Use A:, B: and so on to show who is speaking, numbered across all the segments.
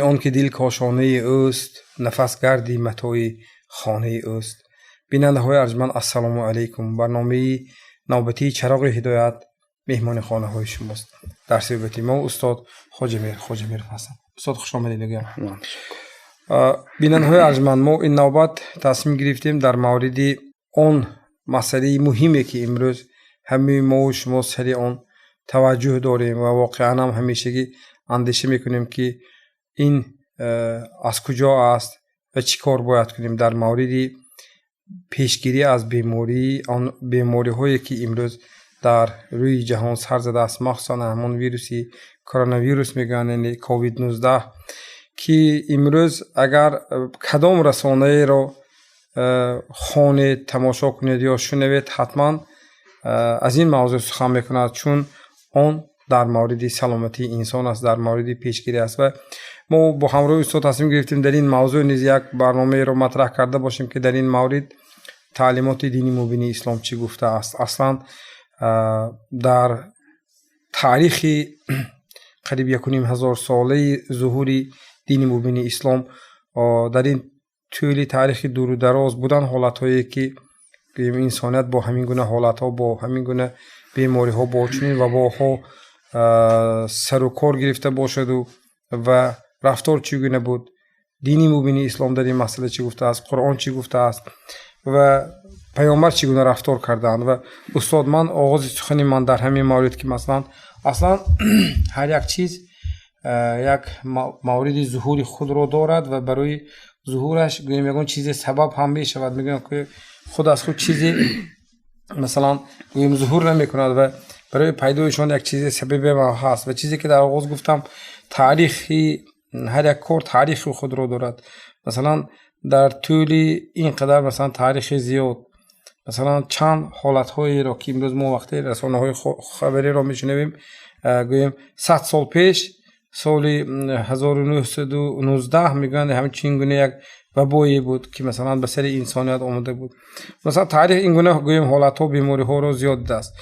A: آن که دل کاشانه اوست، نفس گردی متاع خانه اوست. بیننده های ارجمند السلام علیکم. برنامه نوبتی چراغ هدایت مهمان خانه های شماست. در صحبت ما استاد خواجه میر حسن. استاد خوش آمدید میگم. بیننده های ارجمند، ما این نوبت تصمیم گرفتیم در مورد آن مسئله مهمی که امروز همه ما و شما سر آن توجه داریم و واقعا هم همیشگی اندیشه میکنیم که این از کجا است و چی کار باید کنیم در مورد پیشگیری از بیماری، آن بیماری هایی که امروز در روی جهان سر زده است، مخصوصا همون ویروسی کرونا ویروس میگن، یعنی کووید 19 که امروز اگر کدام رسانه را خوانید، تماشا کنید یا شنوید، حتما از این موضوع سخن میکند، چون آن در مورد سلامتی انسان است، در مورد پیشگیری است. و ما با همراه استاد تصمیم گرفتیم در این موضوع نیز یک برنامه را مطرح کرده باشیم که در این مورد تعلیمات دینی مبین اسلام چی گفته است. اصلا در تاریخ قریب 1,500 ساله ظهور دین مبین اسلام، در این طول تاریخ دور و دراز بودن حالت‌هایی که انسانیت با همین گونه حالت‌ها، با همین گونه بیماری‌ها، با چنین وباها سر و کار گرفته باشد و رفتار چگونه بود. دین مبین اسلام در این مسئله چی گفته است، قرآن چی گفته است و پیامبر چگونه رفتار کردند. و استاد، من آغاز سخن من در همین مورد که مثلا اصلا هر یک چیز یک مورد ظهور خود را دارد و برای ظهورش میگن چیزی سبب هم میشود. میگن که خود از خود چیزی مثلا ظهور نمیکند و برای پیدایشان یک چیزی سبب هست. و چیزی که در آغاز گفتم، تاریخی هر یک کار تاریخ خود را دارد. مثلا در طول اینقدر مثلا تاریخ زیاد، مثلا چند حالت هایی را که امروز ما وقتی رسانه های خبری را میشنویم، گویم 100 سال پیش، سال 1919 میگن همچین گونه یک وبایی بود که مثلا به سر انسانیت آمده بود. مثلا تاریخ این گونه گویم حالت ها، بیماری ها را زیاد است.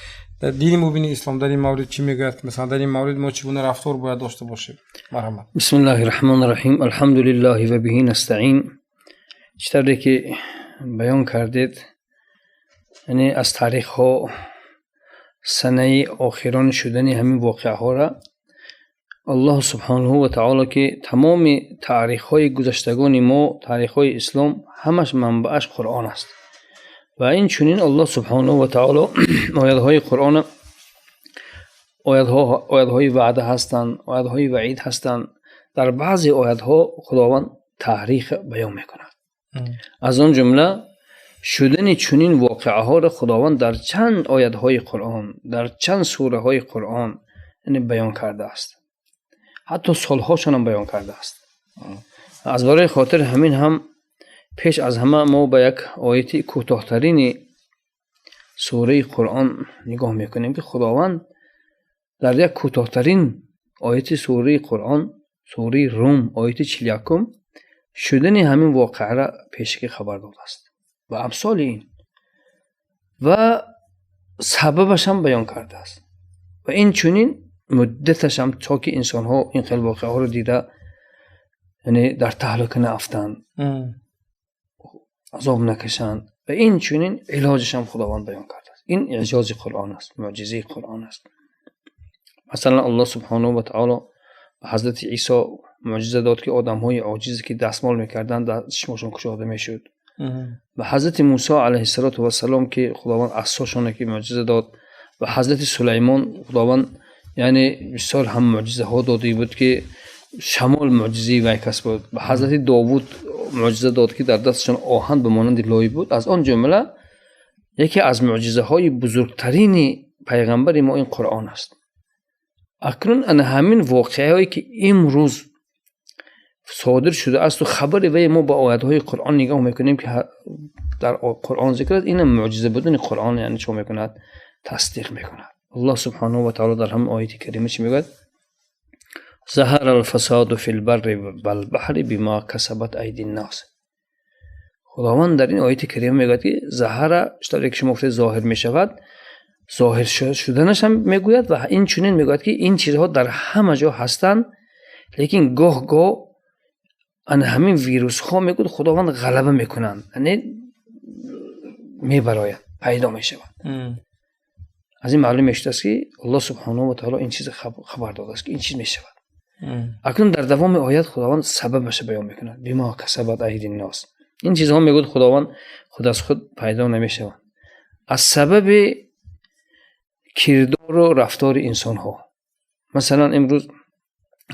A: در دین مبین اسلام در این مورد چی میگه؟ مثلا در این مورد ما چگونه رفتار باید داشته باشیم؟ مرحبا.
B: بسم الله الرحمن الرحیم. الحمد لله و به نستعین. چطوری که بیان کردید، یعنی از تاریخ ها، سنه آخران شدن همین واقعه ها را الله سبحانه و تعالی که تمام تاریخ های گذشتگان ما، تاریخ های اسلام، همش منبعش قرآن است. و این چنین الله سبحانه و تعالی آیات های قرآن، آیات های وعده هستند، آیات های وعید هستند. در بعضی آیات ها خداوند تاریخ بیان میکند. از آن جمله شدن چنین واقعه ها را خداوند در چند آیات های قرآن، در چند سوره های قرآن یعنی بیان کرده است. حتی سالهاشان هم بیان کرده است. از برای خاطر همین هم پیش از همه ما به یک آیت کوتاه‌ترین سوره قرآن نگاه میکنیم که خداوند در یک کوتاه‌ترین آیت سوره قرآن، سوره روم آیت 41، شدن همین واقعه را پیشکی خبر داده است و امثال این و سببش هم بیان کرده است. و این چنین مدتش هم تا که انسان ها این خیلی واقعه ها رو دیده، یعنی در تهلکه نیفتند، عذاب نکشند، و این چنین علاجش هم خداوند بیان کرده است. این اعجاز قرآن است، معجزه قرآن است. مثلا الله سبحانه و تعالی حضرت عیسی معجزه داد که آدم های عاجزی که دستمال میکردن دستشون کشاده میشد. و حضرت موسی علیه السلام که خداوند عصاشون که معجزه داد. و حضرت سلیمان خداوند یعنی بسیار هم معجزه ها داده بود که شمال معجزه وی کسب بود. و حضرت داوود معجزه داد که در دستشان آهن به مانند لای بود. از آن جمله یکی از معجزه های بزرگترین پیغمبر ما این قرآن است. اکنون ان همین واقعه هایی که امروز صادر شده است و خبر وی ما با آیات های قرآن نگاه میکنیم که در قرآن ذکر است، این معجزه بودن قرآن یعنی چه میکند؟ تصدیق میکند. الله سبحانه و تعالی در هم آیه کریمه چی میگه؟ ظهر الفساد فی البر والبحر بما کسبت ایدی الناس. خداوند در این آیه کریمه میگه که ظهر اشتراک که شما گفته ظاهر میشود، ظاهر شدنش هم میگوید و این چنین میگوید که این چیزها در همه جا هستند، لیکن گاه ان همین ویروس ها میگود خداوند غلبه میکنند، یعنی میبراید، پیدا میشوند. از این معلوم میشد که الله سبحانه و تعالی این چیز خبر داده است که این چیز میشود. اکنون در دوام آیات خداوند سببش بیان میکند، بما کسبت ایدی الناس. این چیزها میگود خداوند خود از خود پیدا نمیشوند، از سبب کردار و رفتار انسان ها. مثلا امروز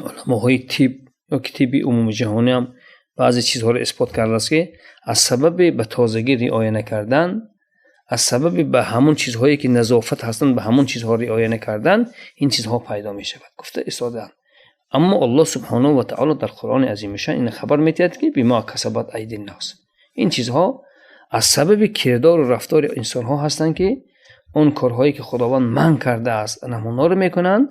B: علماهای طب یا طب عمومی جهانی هم بعضی چیزها رو اثبات کرده است که از سبب به تازگی رعایت نکردن، از سبب به همون چیزهایی که نظافت هستند به همون چیزها رعایت نکردن، این چیزها پیدا می شود. گفته استادان. اما الله سبحانه و تعالی در قرآن عظیم شان این خبر می‌دهد که بما کسبت ایدی الناس، این چیزها از سبب کردار و رفتار انسان ها هستند که اون کارهایی که خداوند منع کرده است اونها رو میکنند،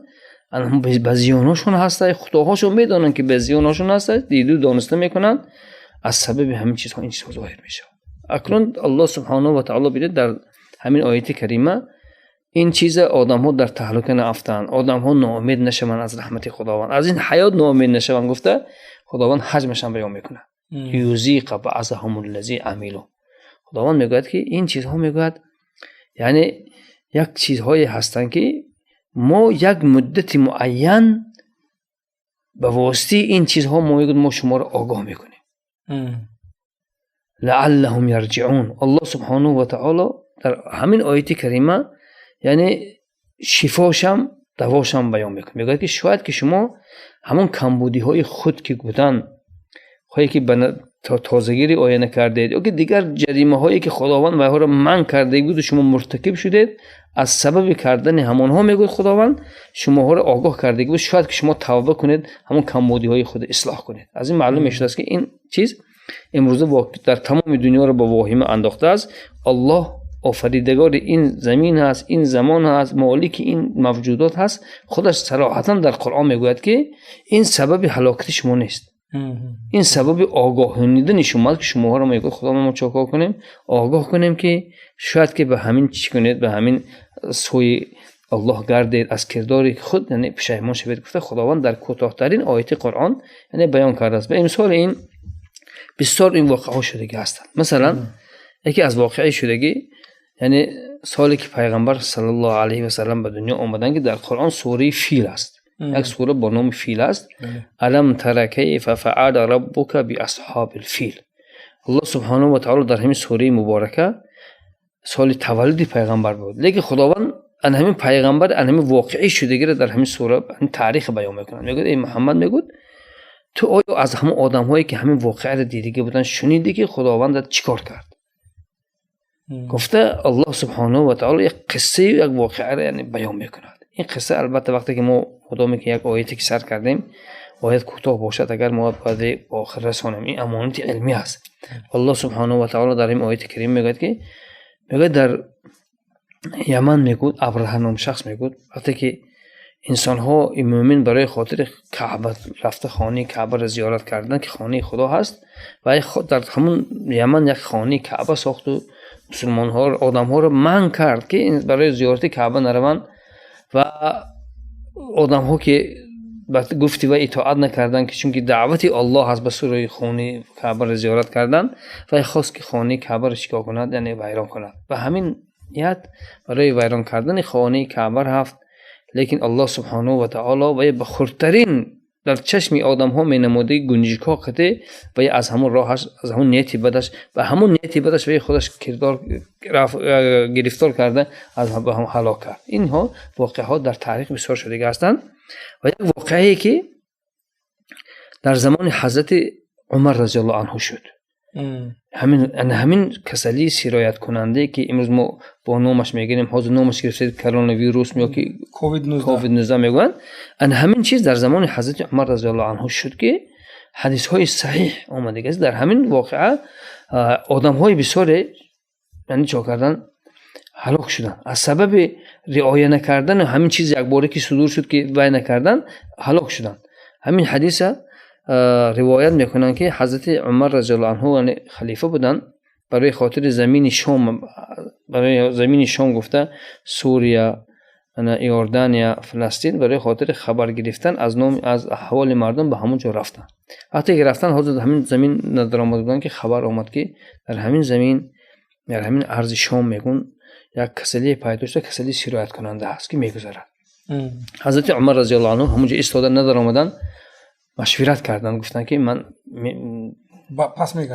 B: اونها به زیانشون هست، خداهاشون میدونن که به زیانشون هست، دیدو دانسته میکنند، از سبب همین چیزها این چیزها ظاهر میشه. اکنون الله سبحانه و تعالی بیده در همین آیت کریمه این چیز آدم ها در تهلکه نافتن، آدم ها ناامید نشوند از رحمت خداوند، از این حیات ناامید نشوند. گفته خداوند حجمشان بیان میکنه، یوزیق بعضهم الذی عملوا. خداوند میگوید که این چیزها میگوید یعنی یک چیزهایی هستن که ما یک مدت معین به واسطه این چیزها ما شما را آگاه میکنیم لعلهم یرجعون. الله سبحانه و تعالی در همین آیت کریمه یعنی شفاشم دواشم بیان میکنه. میگه که شاید که شما همون کمبودی های خود که بودن، خواهی که تا تازگی رعایت نکردید یا که دیگر جریمه هایی که خداوند و را منع کرده بود و شما مرتکب شدید، از سبب کردن همونها میگه خداوند شما ها را آگاه کرده بود، شاید که شما توبه کنید، همون کمبودی های خود اصلاح کنید. از این معلوم میشه که این چیز امروز در تمام دنیا را به واهمه انداخته است. الله آفریدگار این زمین هست، این زمان هست، مالک این موجودات هست. خودش صراحتا در قرآن میگوید که این سبب هلاکت شما نیست، این سبب آگاهانیدن شما که شما ها را میگه خدا ما چاکار کنیم، آگاه کنیم که شاید که به همین چی کنید، به همین سوی الله گردید، از کردار خود یعنی پشیمان شوید. گفته خداوند در کوتاه‌ترین آیت قرآن یعنی بیان کرده است. به امثال این بسیار این واقعه شدگی هستند. مثلا یکی از واقعه شدگی یعنی سالی که پیغمبر صلی الله علیه و سلم به دنیا آمدن که در قرآن سوره فیل است، یک سوره با نام فیل است. الم تر کیف فعل ربک باصحاب الفیل. الله سبحانه و تعالی در همین سوره مبارکه سال تولد پیغمبر بود، لیکن خداوند ان همین پیغمبر ان همین واقعه شدگی را در همین سوره تاریخ بیان میکنه. میگه ای محمد، میگه تو آیا از همون آدم هایی که همین واقعه را دیده بودن شنیدی که خداوند چیکار کرد؟ گفته الله سبحانه و تعالی یک قصه یک واقعه را یعنی بیان میکند. این قصه البته وقتی که ما مدام که یک آیتی که سر کردیم باید کوتاه باشد، اگر ما باید آخر رسانیم. این امانت علمی است. الله سبحانه و تعالی در این آیت کریم میگه که میگه در یمن میگه ابرهه نام شخص میگه وقتی که انسان ها مومن برای خاطر کعبه رفته خانه کعبه را زیارت کردن که خانه خدا هست و در همون یمن یک خانه کعبه ساخت و مسلمان ها آدم ها را منع کرد که برای زیارت کعبه نروند و آدم ها که گفتی و اطاعت نکردن که چون که دعوت الله هست به سوی خانه کعبه را زیارت کردن و خواست که خانه کعبه را چیکار کند یعنی ویران کند و همین نیت برای ویران کردن خانه کعبه رفت. لیکن الله سبحانه و تعالی و به خردترین در چشم آدم ها می نموده گنجیکا قطعه و از همون راهش از همون نیتی بدش و همون نیتی بدش و خودش کردار گرفتار کرده از هم هلاک کرد. اینها واقعه ها در تاریخ بسیار شدگی هستند و یک واقعی که در زمان حضرت عمر رضی الله عنه شد. همین کسلی سرایت کننده که امروز ما با نامش میگیم، حاضر نامش گرفته کرونا ویروس یا که کووید 19 میگن، ان همین چیز در زمان حضرت عمر رضی الله عنه شد که حدیث های صحیح آمده است. در همین واقعه آدم های بسیار یعنی چا کردن هلاک شدن از سبب رعایت نکردن همین چیز یک باره که صدور شد که وای نکردن هلاک شدن. همین حدیث روایت میکنن که حضرت عمر رضی الله عنه یعنی خلیفه بودن، برای خاطر زمین شام گفته سوریه، یوردانیا فلسطین برای خاطر خبر گرفتن از احوال مردم به همون جا رفتن. وقتی که رفتن حضرت همین زمین ندرآمد بودن که خبر آمد که در همین زمین در همین ارض شام میگون یک کسلی پیدا شده، کسلی سیرایت کننده است که میگذرد. حضرت عمر رضی الله عنه همونجا ایستادن ندرآمدن، مشورت کردن، گفتن که من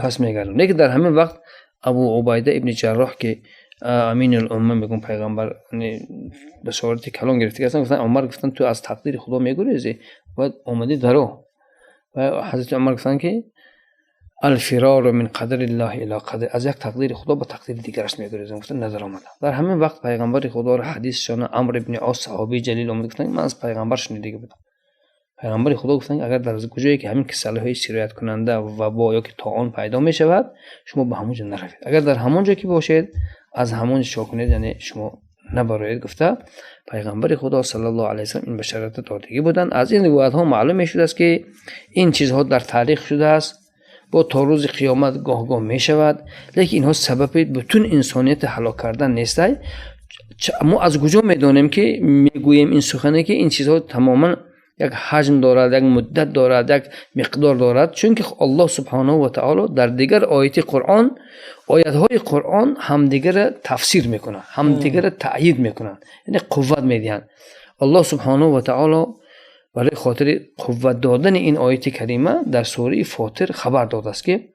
B: پس میگردم. لیکن در همین وقت ابو عبیده ابن جراح که امین الامه میگن پیغمبر به صورت کلام گرفته هستن، گفتن عمر گفتن تو از تقدیر خدا میگریزی باید اومدی درو. و حضرت عمر گفتن که الفرار من قدر الله الی قدر، از یک تقدیر خدا به تقدیر دیگرش میگریزم. گفتن نظر آمدن. در همین وقت پیغمبر خدا را حدیثشان عمرو ابن عاص صحابی جلیل اومد گفتن من از پیغمبر شنیده بودم. پیغمبر خدا گفتن اگر در کجایی که همین کسل‌های سیرایت کننده و با یا که طاعون پیدا می شود شما به همونجا نروید، اگر در همونجا که باشید از همونجا شو کنید، یعنی شما نبرید. گفته پیغمبر خدا صلی الله علیه و سلم این بشارت دادگی بودن. از این روایت ها معلوم می شده است که این چیزها در تاریخ شده است، با تا روز قیامت گاه گاه می شود، لیکن اینها سبب بتون انسانیت هلاک کردن نیست. ما از کجا میدونیم که میگوییم این سخنه که این چیزها تماما یک حجم دارد، یک مدت دارد، یک مقدار دارد؟ چون که الله سبحانه و تعالی در دیگر آیات های قرآن همدیگر تفسیر میکنند، همدیگر تأیید میکنند، یعنی قوت میدهند. الله سبحانه و تعالی برای خاطر قوت دادن این آیت کریمه در سوره فاطر خبر داده است که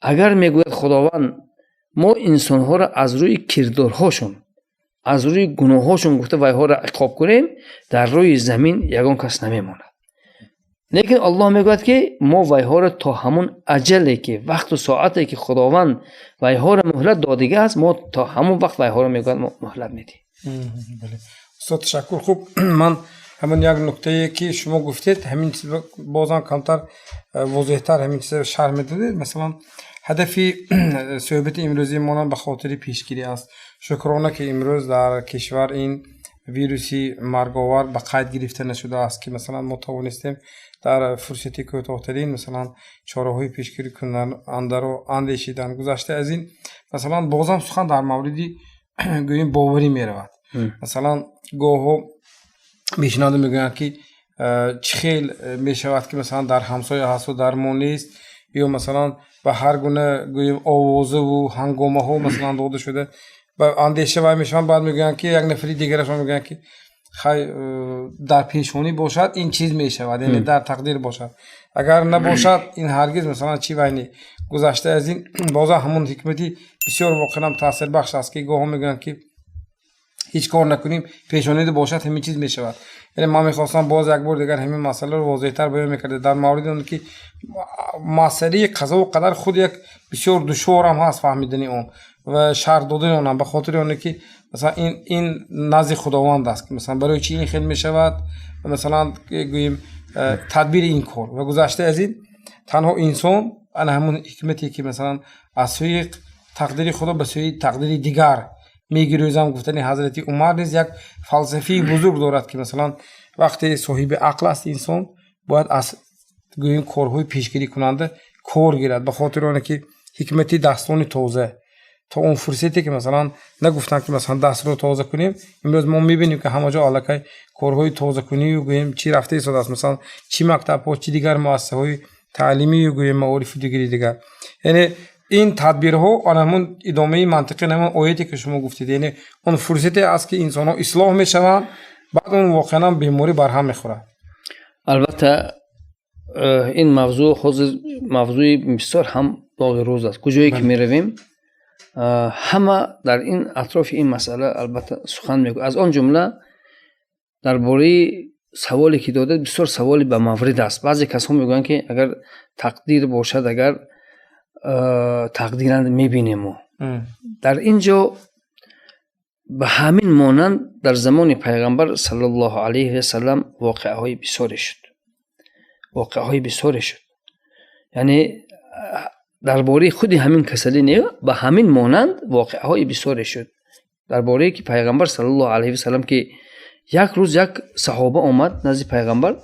B: اگر میگوید خداوند ما انسان ها را از روی کردارهاشون، از روی گناهاشون گفته وایها را عقاب کنیم، در روی زمین یگان کس نمیماند. لیکن الله میگوید که ما وایها را تا همون اجلی که وقت و ساعتی که خداوند وایها را مهلت دادگی است، ما تا همون وقت وایها را میگوید ما مهلت میدیم.
A: بله استاد تشکر. خوب، من همون یک نکته که شما گفتید همین چیز بازم کمتر واضح‌تر همین چیز شرح میدادید. مثلا هدفی صحبت امروزی ما به خاطر پیشگیری است. شکرانه که امروز در کشور این ویروسی مرگاور به قید گرفته نشده است که مثلا ما توانستیم در فرصتی کوتاه‌ترین مثلا چاره‌های پیشگیری کنن اندر و اندیشیدن. گذشته از این مثلا بازم سخن در موردی گوییم باوری میرود. مثلا گاهو میشناد میگن که چه خیل میشود که مثلا در همسایه هست و در ما نیست، یا مثلا به هر گونه گوییم آوازه و هنگامه ها مثلا داده شده و اندیشه وای میشن. بعد میگن که یک نفری دیگرشون میگن که خیلی در پیشونی باشد این چیز میشود، یعنی در تقدیر باشد، اگر نباشد این هرگز مثلا چی وینی. گذشته از این بازا همون حکمتی بسیار واقعا تاثیر بخش است که گاه میگن که هیچ کار نکنیم پیشونی باشد همین چیز میشود. یعنی ما میخواستم باز یک بار دیگر همین مسئله رو واضح‌تر بیان میکرد در مورد اون که مسئله قضا و قدر خود یک بسیار دشوار هم هست فهمیدن اون و شرح دادن اون، به خاطر اون که مثلا این نزد خداوند است که مثلا برای چی این خیلی میشود و مثلا گوییم تدبیر این کار. و گذشته از این تنها انسان انا همون حکمتی که مثلا از سوی تقدیر خدا به سوی تقدیر دیگر میگریزم. گفتن حضرت عمر نیز یک فلسفی بزرگ دارد که مثلا وقتی صاحب عقل است انسان باید از گوییم کارهای پیشگیری کننده کار گیرد، به خاطر اونه که حکمتی دستان تازه تا اون فرصتی که مثلا نگفتن که مثلا دست رو تازه کنیم، امروز ما میبینیم که همه جا الکی کارهای تازه کنی و گوییم چی رفته ایستاد است، مثلا چی مکتب ها چی دیگر مؤسسه‌های تعلیمی و گوییم معارف دیگر. یعنی این تدبیرها آن همون ادامه منطقی نمون آیتی که شما گفتید، یعنی اون فرصتی است که انسان ها اصلاح میشوند، بعد اون واقعا بیماری برهم میخوره.
B: البته این موضوع خود موضوعی بسیار هم باقی روز است. کجایی که میرویم همه در این اطراف این مسئله البته سخن میگه. از آن جمله درباره سوالی که داده بسیار سوالی به مورد است. بعضی کسا میگن که اگر تقدیر باشد، اگر تقدیرند میبینیم ما در اینجا به همین مانند در زمان پیغمبر صلی الله علیه و سلم واقعهای بسیاری شد. یعنی درباره خود همین کسلی نه، به همین مانند واقعهای بسیاری شد. درباره که پیغمبر صلی الله علیه و سلم که یک روز یک صحابه آمد نزد پیغمبر،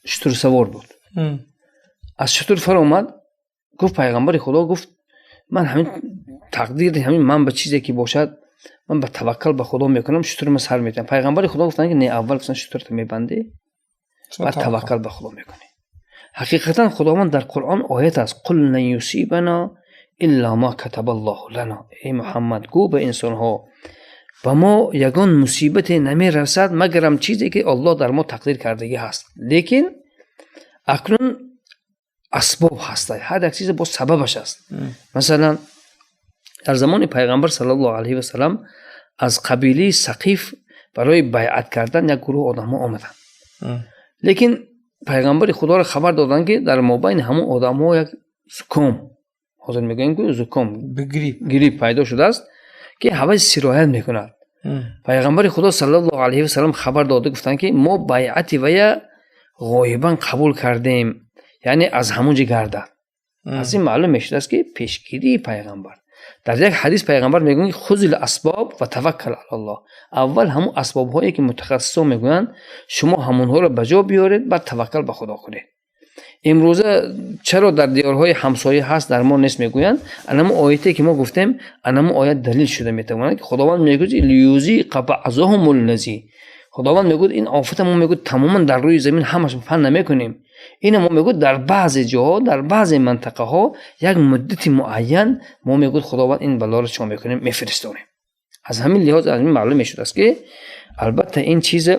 B: شتر سوار بود. از شتر فر آمد، گفت پیغمبر خدا گفت من همین تقدیر همین من به چیزی که باشد من با توکل به خدا میکنم شترم سر میتونم. پیغمبر خدا گفتن که نه اول گفتن شترت میبندی بعد توکل به خدا میکنی. حقیقتا خداوند در قرآن آیت است قل لن یصیبنا الا ما کتب الله لنا. ای محمد گو به انسان ها و ما یگان مصیبت نمی رسد مگرم چیزی که الله در ما تقدیر کردگی هست. لیکن اکنون اسباب هست، هر یک چیز با سببش است. مثلا در زمان پیغمبر صلی الله علیه و سلم از قبیله ثقیف برای بیعت کردن یک گروه آدم ها آمدن. لیکن پیغمبر خدا را خبر دادن که در مابین همون آدم ها یک زکام، حاضر میگن که زکام گریپ پیدا شده است که هوا سرایت میکند. پیغمبر خدا صلی الله علیه و سلم خبر داده گفتن که ما بیعت وی غایبا قبول کردیم، یعنی از همونجا گردد. از این معلوم میشد است که پیشگیری پیغمبر. در یک حدیث پیغمبر میگن خذ الاسباب و توکل علی الله. اول همون اسباب هایی که متخصصا میگن شما همونها رو بجا بیارید بعد توکل به خدا کنید. امروزه چرا در دیارهای همسایه هست در ما نیست میگویند؟ انما آیتی که ما گفتیم انما آیت دلیل شده میتواند که خداوند میگه لیوزی قبعضهم الذی. خداوند میگه این آفت ما میگه تماما در روی زمین همش فن نمیکنیم، این ما میگه در بعضی جاها در بعضی منطقه ها یک مدت معین ما میگه خداوند این بلا رو شما میکنیم میفرستونه. از همین لحاظ از این معلوم میشد است که البته این چیز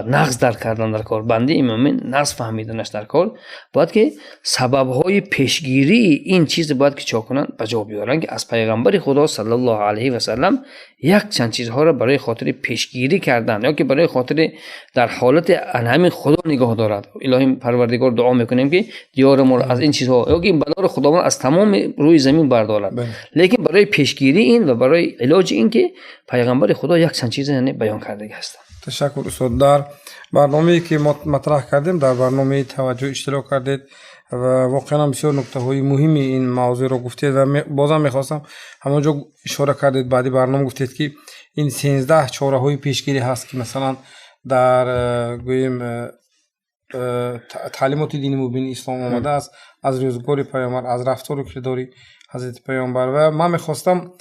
B: نقص در کردن در کار بنده ایمامین نقص فهمیدنش در کار باید که سبب های پیشگیری این چیز باید که چا کنن بجا بیارن که از پیغمبر خدا صلی الله علیه و سلم یک چند چیزها را برای خاطر پیشگیری کردن یا که برای خاطر در حالت همین خدا نگاه دارد. الهی پروردگار دعا میکنیم که دیار ما از این چیزها یا که این بلا رو خداوند از تمام روی زمین بردارد. لیکن برای پیشگیری این و برای علاج این که پیغمبر خدا یک چند چیز یعنی بیان کرده است.
A: تشکر استاد. در برنامه‌ای که مطرح کردیم در برنامه توجه اشتراک کردید و واقعا بسیار نکته های مهمی این موضوع رو گفتید و بازم میخواستم همونجا اشاره کردید بعدی برنامه گفتید که این 13 چاره های پیشگیری هست که مثلا در گویم تعلیمات دینی مبین اسلام آمده است از روزگار پیامبر، از رفتار و کردار حضرت پیامبر. و من میخواستم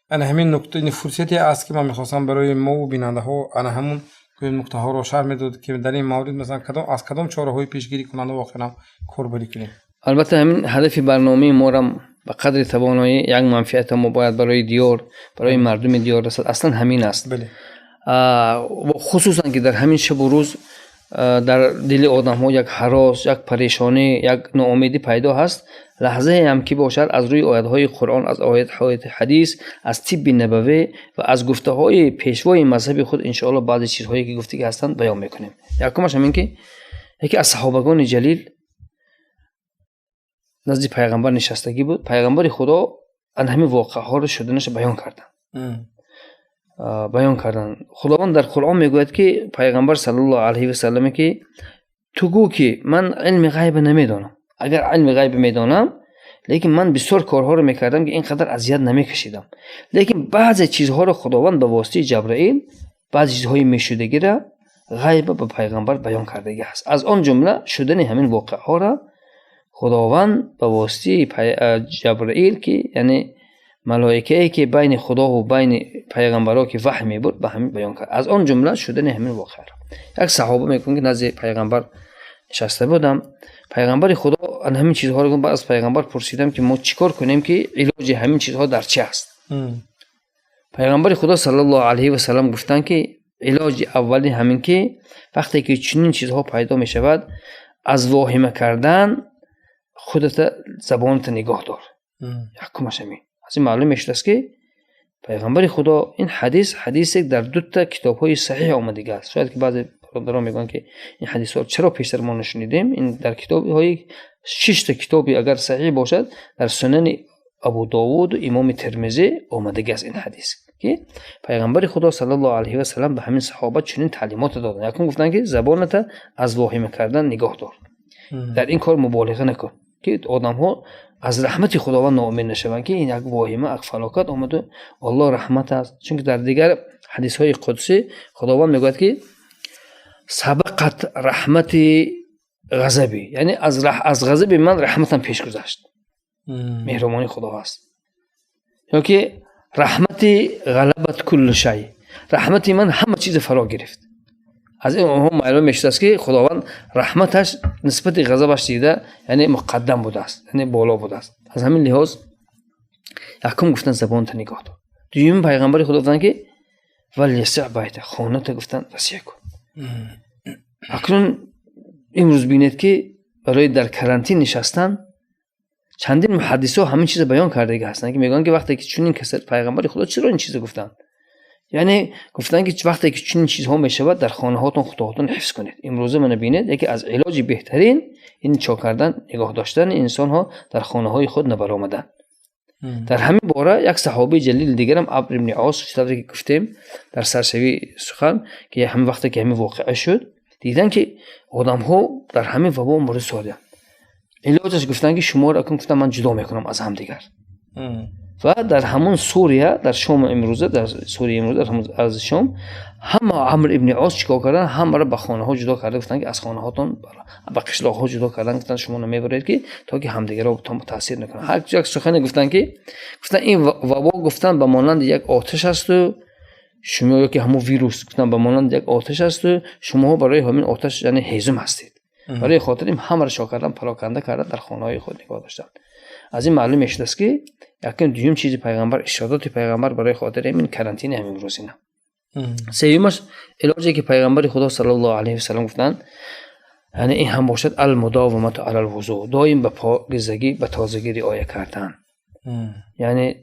A: انا همین نکته این فرصتی است که من میخواستم برای ما و بیننده ها انا همون نکته ها رو شرح میداد که در این مورد مثلا از کدام چاره های پیشگیری کننده واقعا کاربری کنیم.
B: البته همین هدف برنامه ما را به قدر توانایی یک منفعت ما باید برای دیار برای مردم دیار رسد اصلا همین است.
A: بله.
B: و خصوصا که در همین شب و روز در دل آدم ها یک هراس، یک پریشانی، یک ناامیدی پیدا هست. لحظه هم که باشد از روی آیات های قرآن، از آیات حدیث، از طب نبوی و از گفته های پیشوای مذهب خود ان شاء الله بعضی چیزهایی که گفته هستند بیان میکنیم. یکمش همین که یکی از صحابگان جلیل نزد پیغمبر نشستگی بود. پیغمبر خدا ان همین واقعه ها رو شدنش بیان کردن. خداوند در قرآن میگوید که پیغمبر صلی الله علیه و سلم که تو گو که من علم غیب نمیدانم. اگر علم غیب میدانم لیکن من بسیار کارها رو میکردم که اینقدر اذیت نمیکشیدم، لیکن بعضی چیزها رو خداوند به واسطه جبرائیل بعضی چیزهای میشدگی را غیب به پیغمبر بیان کرده است. از آن جمله شدن همین واقعه ها را خداوند به واسطه جبرائیل که یعنی ملائکه‌ای که بین خدا و بین پیغمبرها که وحی میبرد به همین بیان کرد. از آن جمله شدن همین واقعه را یک صحابه میگن که نزد پیغمبر نشسته بودم، پیغمبر خدا ان همین چیزها رو بعد از پیغمبر پرسیدم که ما چیکار کنیم که علاج همین چیزها در چی است. پیغمبر خدا صلی الله علیه و سلم گفتن که علاج اولی همین که وقتی که چنین چیزها پیدا می شود از واهمه کردن خودت زبانت نگاه دار. یکمش همین. از این معلوم میشه است که پیغمبر خدا این حدیث در دو تا کتاب های صحیح آمده است. شاید که بعضی برادران میگن که این حدیث ها چرا پیشتر ما نشنیدیم؟ این در کتاب های 6 تا کتابی اگر صحیح باشد در سنن ابو داوود و امام ترمذی آمده است این حدیث که پیغمبر خدا صلی الله علیه و سلم به همین صحابه چنین تعلیمات دادن. یکم گفتن که زبانت از واهمه کردن نگاه دار، در این کار مبالغه نکن که آدم ها از رحمت خداوند ناامید نشوند که این یک واهمه یک فلاکت آمده. الله رحمت است، چون که در دیگر حدیث های قدسی خداوند میگوید که سبقت رحمت غضبی، یعنی از غضب من رحمتم پیش گذشت. مهربانی خدا هست. یا که رحمتی غلبت کل شی، رحمتی من همه چیز فرا گرفت. از این هم معلوم میشه است که خداوند رحمتش نسبت غضبش دیده یعنی مقدم بوده است، یعنی بالا بوده است. از همین لحاظ یکم گفتن زبان تا نگاه دار. دوم پیغمبر خدا گفتن که ولیسع بیت، خانه تا گفتن وسیع کن. اکنون امروز بینید که برای در کرانتین نشستن چندین محدثا همین چیز بیان کرده هستن که میگن که وقتی که چنین کسر پیغمبر خدا چرا این چیز گفتن، یعنی گفتن که وقتی که چنین چیزها میشود در خانه هاتون خداهاتون حفظ کنید. امروز من بینید یکی از علاج بهترین این چا کردن، نگاه داشتن انسان ها در خانه های خود نبرآمدن. در همین باره یک صحابی جلیل دیگر هم عمرو بن عاص چطوری که گفتیم در سرسوی سخن که همین وقتی که همین واقعه شد دیدن که آدم ها در همین وبا مورد سوال علاجش گفتن که شما را اکنون گفتن من جدا میکنم از هم دیگر. و در همون سوریه در شام امروزه، در سوریه امروزه در همون از شام همه عمرو ابن عاص چیکار کردن؟ همه را به خانه ها جدا کرده، گفتن که از خانه هاتون به قشلاق ها جدا کردن، گفتن شما نمیبرید که تا که همدیگه را تاثیر نکنه. هر یک سخن گفتن که گفتن این وبا گفتن به مانند یک آتش است و شما که همون ویروس گفتن به مانند یک آتش است و شما برای همین آتش یعنی هیزم هستید. برای خاطر این همه را شا کردن، پراکنده کردن، در خانه های خود نگاه داشتن. از این معلوم میشه است که یکم دوم چیزی پیغمبر ارشادات پیغمبر برای خاطر این کرانتین همین روزی نه. سومش علاجی که پیغمبر خدا صلی الله علیه و سلم گفتن یعنی این هم باشد المداومت علی الوضوء، دائم به پاکیزگی به تازگی رعایت کردن. یعنی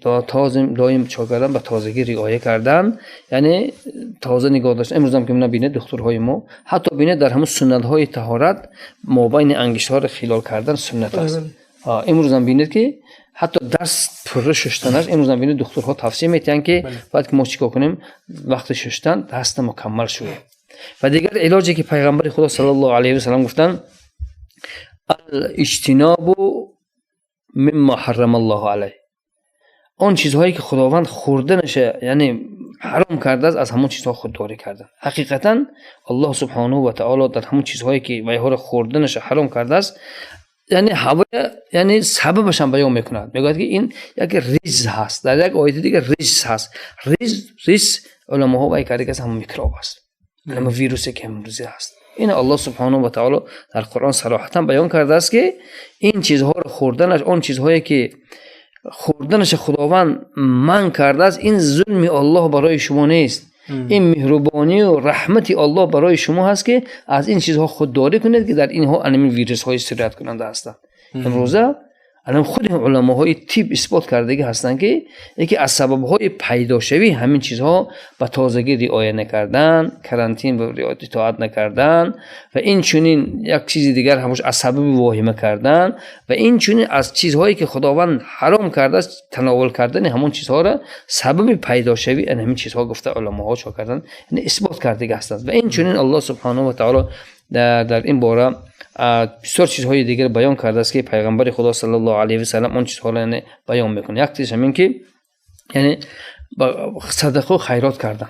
B: دائم چا کردن به تازگی رعایت کردن، یعنی تازه نگاه داشتن. امروز هم که نبینه دکترهای ما حتی بینه در همون سنت های طهارت مابین انگشت ها را خلال کردن سنت است. امروز هم بینید که حتی دست پر شستنش امروز هم بینید دکترها توصیه میتن که باید که ما چیکار کنیم وقت شستن دست مکمل شوه. و دیگر علاجی که پیغمبر خدا صلی الله علیه و سلم گفتن الاجتناب مما حرم الله علیه، اون چیزهایی که خداوند خوردنش یعنی حرام کرده است از همون چیزها خودداری کردن. حقیقتا الله سبحانه و تعالی در همون چیزهایی که ویها را خوردنش حرام کرده است یعنی هوا یعنی سببش هم بیان میکند. میگوید که این یک ریز هست، در یک آیه دیگه ریز هست. ریز علماء ها کرده که همون میکروب است، همون ویروسی که امروزی هست. این الله سبحانه و تعالی در قرآن صراحتا بیان کرده است که این چیزها رو خوردنش، اون چیزهایی که خوردنش خداوند من کرده است، این ظلم الله برای شما نیست، این مهربانی و رحمتی الله برای شما هست که از این چیزها خودداری کنید که در اینها انمی ویروس های سرایت کننده هستند. امروزه الان خود علماهای طب اثبات کرده هستند که یکی از سبب‌های پیدا شوی همین چیزها به تازگی رعایت نکردن، کرانتین به رعایت اطاعت نکردن و این چنین یک چیز دیگر همش از سبب واهمه کردن و این چنین از چیزهایی که خداوند حرام کرده است تناول کردن همون چیزها را سبب پیدا شوی همین چیزها گفته علماها چا کردن، یعنی اثبات کرده هستند. و این چنین الله سبحانه و تعالی در این باره بسیار چیزهای دیگر بیان کرده است که پیغمبر خدا صلی الله علیه و سلم اون چیزها را بیان میکنه. یک چیز همین که یعنی صدقه و خیرات کردن،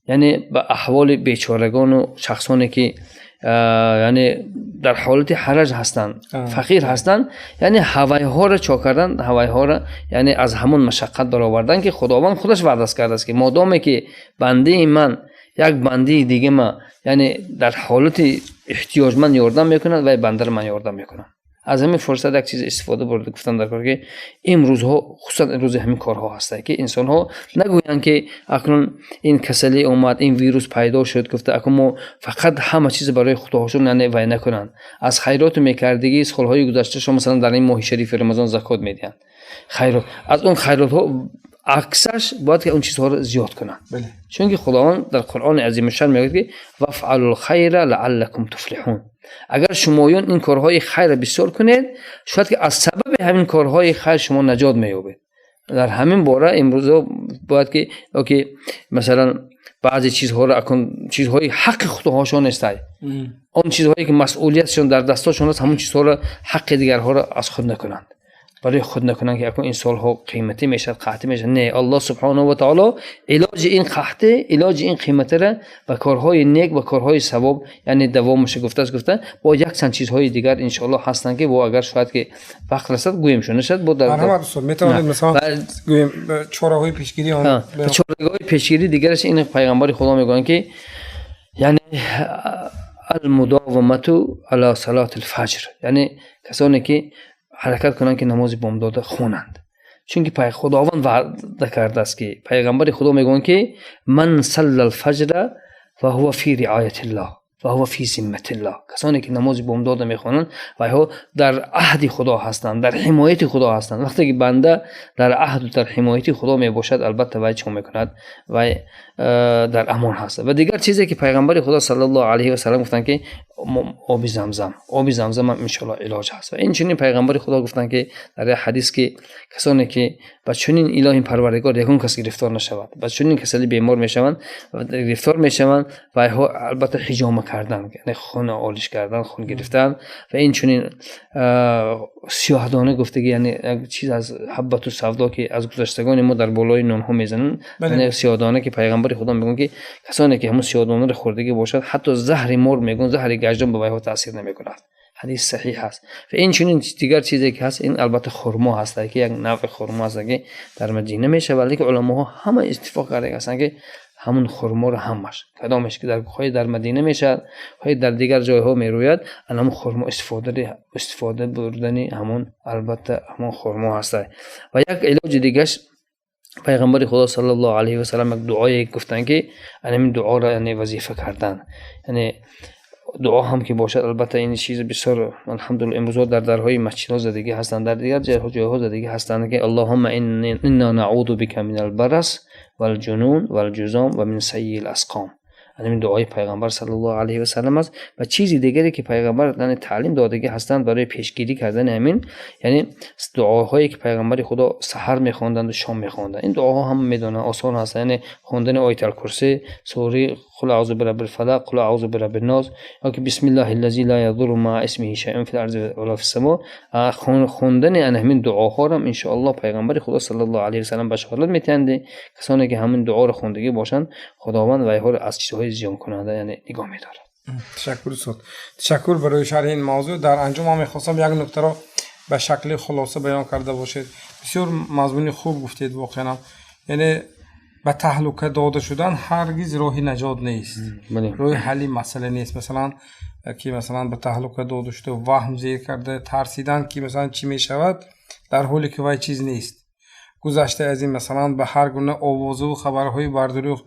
B: یعنی به احوال بیچارگان و شخصانی که یعنی در حالت حرج هستند، فقیر هستند، یعنی هوایها را چا کردن، هوایها را یعنی از همون مشقت در آوردن که خداوند خودش وعده کرده است که مادامی که بنده من یک بنده دیگه ما یعنی در حالت احتیاجمند یاردم میکنند و بنده من یاردم میکنم. از همین فرصت یک چیز استفاده برده گفتن در کار که امروزها خصوصا امروز همین کارها هسته که انسان ها نگویند که اکنون این کسلی اومد، این ویروس پیدا شد، گفته اکنون ما فقط همه چیز برای خودشون وای نکنن، از خیرات میکردگی سالهای گذشته شما مثلا در این ماه شریف رمضان زکات میدین، خیرات از اون خیرات ها اکثرش باید که اون چیزها رو زیاد کنن. بله. چون که خداوند در قرآن عظیم الشان میگه که وفعلوا الخیر لعلکم تفلحون، اگر شمایان این کارهای خیر بسیار کنید شاید که از سبب همین کارهای خیر شما نجات مییابید. در همین باره امروز باید که اوکی مثلا بعضی چیزها را اکن چیزهای حق خودهاشون است، اون چیزهایی که مسئولیتشون در دستشون است همون چیزها را حق دیگرها را از خود نکنند. برای خود نکنن که اکنون این سالها قیمتی میشد قحطی میشد. نه، الله سبحانه و تعالی علاج این قحطی، علاج این قیمت را با کارهای نیک و کارهای ثواب یعنی دوامش گفته با یک چند چیزهای دیگر ان شاء الله هستن که با اگر شاید که وقت رسد گویم شون نشد با در
A: میتونید مثلا گویم چاره‌های پیشگیری آن
B: چاره‌های پیشگیری دیگرش این پیغمبر خدا میگن که یعنی المداومت علی صلاة الفجر، یعنی کسانی که حرکت کنند که نماز بامداد خوانند، چون که خداوند وعده کرده است که پیغمبر خدا میگن که من صلی الفجر و هو فی رعایت الله و هو فی ذمت الله، کسانی که نماز بامداد میخوانند و ها در عهد خدا هستند، در حمایت خدا هستند. وقتی که بنده در عهد و در حمایت خدا میباشد البته وای چون میکند و در امان هست. و دیگر چیزی که پیغمبر خدا صلی الله علیه و سلم گفتن که آب زمزم ان شاء الله علاج هست. و این چنین پیغمبر خدا گفتن که در حدیث که کسانی که با چنین الهی پروردگار یکون کس گرفتار نشود، با چنین کسانی بیمار میشوند و گرفتار میشوند و البته حجامه کردن، یعنی خون آلش کردن، خون گرفتن و این چنین سیاهدانه گفتگی، یعنی چیز از حبت و سودا که از گذشتگان ما در بالای نان ها میزنن، یعنی سیاهدانه که پیغمبر خدا میگن که کسانی که همون سیاهدانه رو خوردگی باشد حتی زهر مار میگن زهر گژدان به ویها تاثیر نمیکند. حدیث صحیح هست. و این چنین دیگر چیزی که هست، این البته خرما هست که یک نوع خرما هست که در مدینه میشه، ولی که علماها همه اتفاق کرده هستن که همون خرما رو همش کدامش که در خواهی در مدینه میشه خواهی در دیگر جایها میروید، همون خرما استفاده بردنی همون البته همون خرما هست. و یک علاج دیگهش پیغمبر خدا صلی الله علیه و سلم یک دعایی گفتن که همین دعا را یعنی وظیفه کردن، یعنی دعا هم که باشد البته این چیز بسیار الحمدلله امروز در درهای مسجدها زدگی هستند، در دیگر جاها زدگی هستند که اللهم انا نعوذ بک من البرص والجنون والجذام و من سیء الاسقام. همین دعای پیغمبر صلی الله علیه و سلم است. و چیزی دیگری که پیغمبر دادن تعلیم دادگی هستند برای پیشگیری کردن همین، یعنی دعاهایی که پیغمبر خدا سحر میخواندند و شام میخواندند. این دعاها هم میدونن آسان هست، یعنی خواندن آیت الکرسی، سوره قل اعوذ برب الفلق، قل اعوذ برب الناس، یا که بسم الله الذی لا یضر مع اسمه شیء فی الارض ولا فی السماء. خواندن همین دعاها را ان شاء الله پیغمبر خدا صلی الله علیه و سلم بشارت میتند کسانی که همین دعا را خوندگی باشند خداوند و ایها را از چیزهای زیان کننده یعنی نگاه می‌دارد.
A: تشکر برای شرح این موضوع. در انجام هم می‌خواستم یک نکته را به شکل خلاصه بیان کرده باشید. بسیار مضمون خوب گفتید واقعا، یعنی به تهلکه داده شدن هرگز راه نجات نیست، راه حل مسئله نیست. مثلا که مثلا به تهلکه داده شده وهم زیر کرده ترسیدن که مثلا چی میشود در حالی که وای چیز نیست. گذشته از این مثلا به هر گونه آوازه و خبرهای بردروغ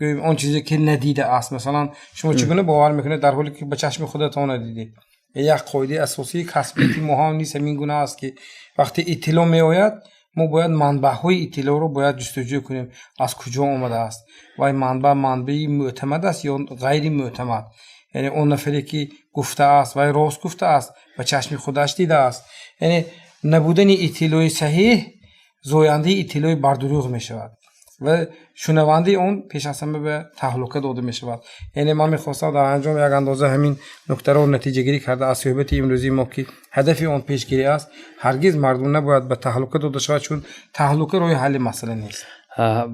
A: اون چیزی که ندیده است، مثلا شما چگونه باور میکنید در حالی که به چشم خودتان ندیدید. یک قاعده اساسی کسبیتی مهم نیست همین گونه است که وقتی اطلاع می آید ما باید منبع های اطلاع رو باید جستجو کنیم از کجا آمده است و این منبع معتمد است یا غیر معتمد، یعنی اون نفری که گفته است و راست گفته است و چشم خودش دیده است. یعنی نبودن اطلاع صحیح زاینده اطلاع بردروغ می شود و شنونده اون پیش از همه به تهلکه داده می شود. یعنی من میخواستم در انجام یک اندازه همین نکته رو نتیجه گیری کرده از صحبت امروزی ما که هدف اون پیشگیری است. هرگز مردم نباید به تهلکه داده شود، چون تهلکه روی حل مسئله نیست.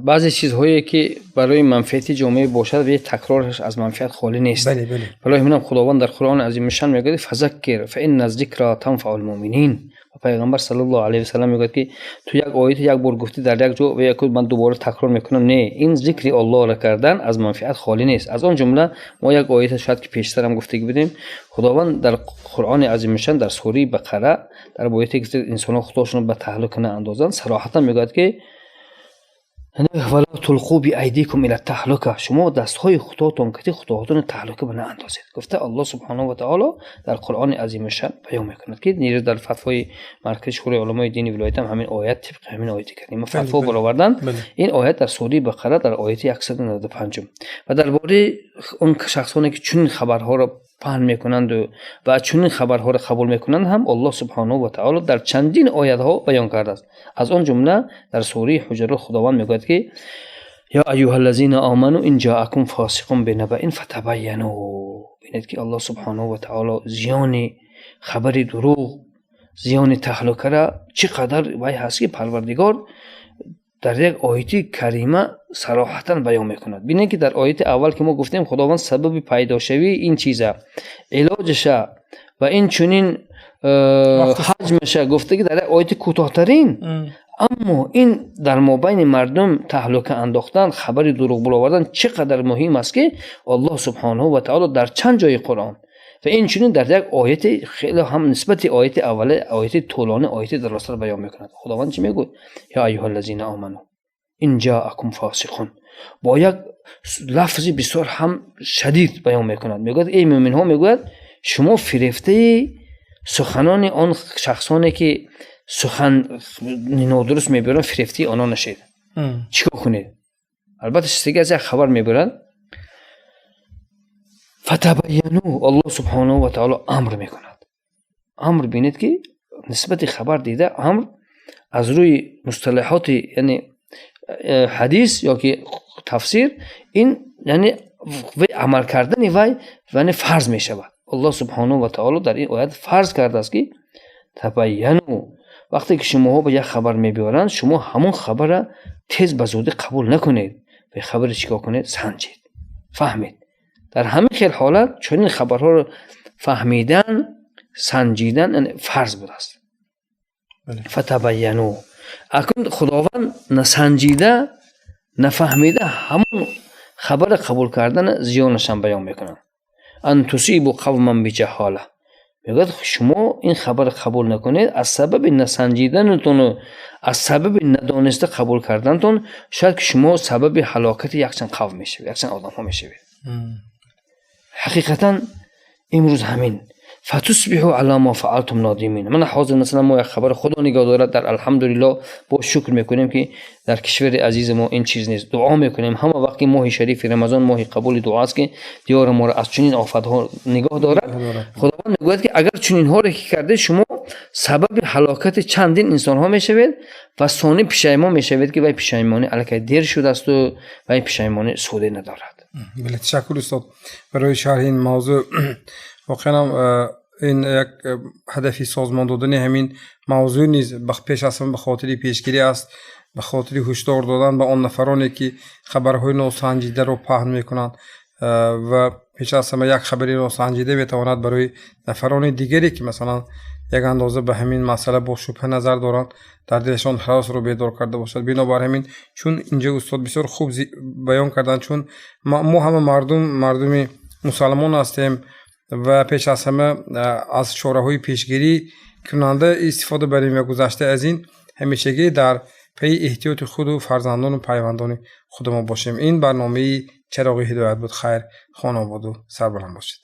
B: بعضی چیزهایی که برای منفعت جامعه باشد و تکرارش از منفعت خالی نیست.
A: بله.
B: برای همین خداوند در قرآن عظیم شان میگه فذکر فان الذکر تنفع المؤمنین. پیغمبر صلی الله علیه و سلم میگه که تو یک آیت یک بار گفتی در یک جا و یک من دوباره تکرار میکنم، نه، این ذکر الله را کردن از منفعت خالی نیست. از آن جمله ما یک آیت شاید که پیشتر هم گفتگی بدیم، خداوند در قرآن عظیم شان در سوره بقره در آیتی که انسان خودشون به تهلکه ناندازن صراحتا میگه که ولا تلقوا بأيديكم الى التهلكه، شما دستهای خودتون که خودتون تهلکه به اندازید. گفته الله سبحانه و تعالی در قرآن عظیم شان بیان میکند که نیز در فتوای مرکز شورای علمای دینی ولایت هم همین آیت طبق همین آیتی کردیم فتوا برآوردن. این آیت در سوره بقره در آیت 195 و درباره اون شخصانی که چنین خبرها را پهن میکنند و چنین خبرها را قبول میکنند هم الله سبحانه و تعالی در چندین آیات ها بیان کرده است. از آن جمله در سوره حجرات خداوند میگوید که یا ایها الذین آمنوا ان جاءکم فاسق بنبأ فتبینوا. ببینید که الله سبحانه و تعالی زیان خبر دروغ، زیان تهلکه را چقدر وای هست که پروردگار در یک آیت کریمه صراحتا بیان میکند. ببینید که در آیت اول که ما گفتیم خداوند سبب پیدا شوی این چیزه، علاجش و این چنین حجمش گفته که در آیت کوتاه‌ترین، اما این در مابین مردم تهلکه انداختن، خبر دروغ برآوردن چقدر مهم است که الله سبحانه و تعالی در چند جای قرآن و این چنین در یک آیت خیلی هم نسبت آیت اول آیت طولانی آیت درست را بیان میکند. خداوند چی میگه؟ یا ایها الذین آمنو ان جاءکم فاسق، با یک لفظی بسیار هم شدید بیان میکند. میگه ای مومن ها، میگه شما فریفته سخنان آن شخصانی که سخن نادرست میبرن فریفته آنها نشید. چیکار کنید؟ البته دیگه از یک خبر میبرن فتبینو، الله سبحانه و تعالی امر میکند. امر بینید که نسبت خبر دیده امر از روی مصطلحات یعنی حدیث یا که تفسیر این یعنی عمل کردن وی یعنی فرض میشود. الله سبحانه و تعالی در این آیت فرض کرده است که تبینو، وقتی که شما به یک خبر میبرند شما همون خبر را تیز به زودی قبول نکنید، به خبر چیکار کنید؟ سنجید، فهمید. در همه خیل حالت چنین خبرها رو فهمیدن، سنجیدن یعنی فرض بود است. فتبینو، اکنون خداوند نسنجیده نفهمیده همون خبر قبول کردن زیانش هم بیان میکنن. ان تصیبوا قوما بجهاله، میگه شما این خبر قبول نکنید از سبب نسنجیدنتون، از سبب ندانسته قبول کردنتون شاید که شما سبب هلاکت یکچند قوم میشوید، یکچند آدم ها میشوید. حقیقتا امروز همین فتصبحوا علی ما فعلتم نادمین. من حاضر مثلا ما یک خبر خدا نگاه دارد در الحمدلله با شکر میکنیم که در کشور عزیز ما این چیز نیست. دعا میکنیم همه وقتی ماه شریف رمضان ماه قبول دعا است که دیار ما را از چنین آفت ها نگاه دارد. خداوند میگوید که اگر چنین ها را که کرده شما سبب هلاکت چندین انسان ها میشوید و ثانی پشیمان میشوید که وای پشیمانی الکی دیر شده است و وای پشیمانی سوده ندارد.
A: بله، تشکر استاد برای شرح این موضوع. واقعا این یک هدفی سازمان دادن همین موضوع نیست، پیش از همه به خاطر پیشگیری است، به خاطر هشدار دادن به آن نفرانی که خبرهای ناسنجیده رو پهن میکنند و پیش از همه یک خبری ناسنجیده میتواند برای نفران دیگری که مثلا یک اندازه به همین مسئله با شبهه نظر دارند در دلشان هراس رو بیدار کرده باشد. بنابر همین چون اینجا استاد بسیار خوب بیان کردن، چون ما همه مردم مسلمان هستیم و پیش از همه از شوراهای پیشگیری کننده استفاده بریم و گذشته از این همیشگی در پی احتیاط خود و فرزندان و پیوندان خودمان باشیم. این برنامه چراغ هدایت بود. خیر، خانه آباد و سربلند باشید.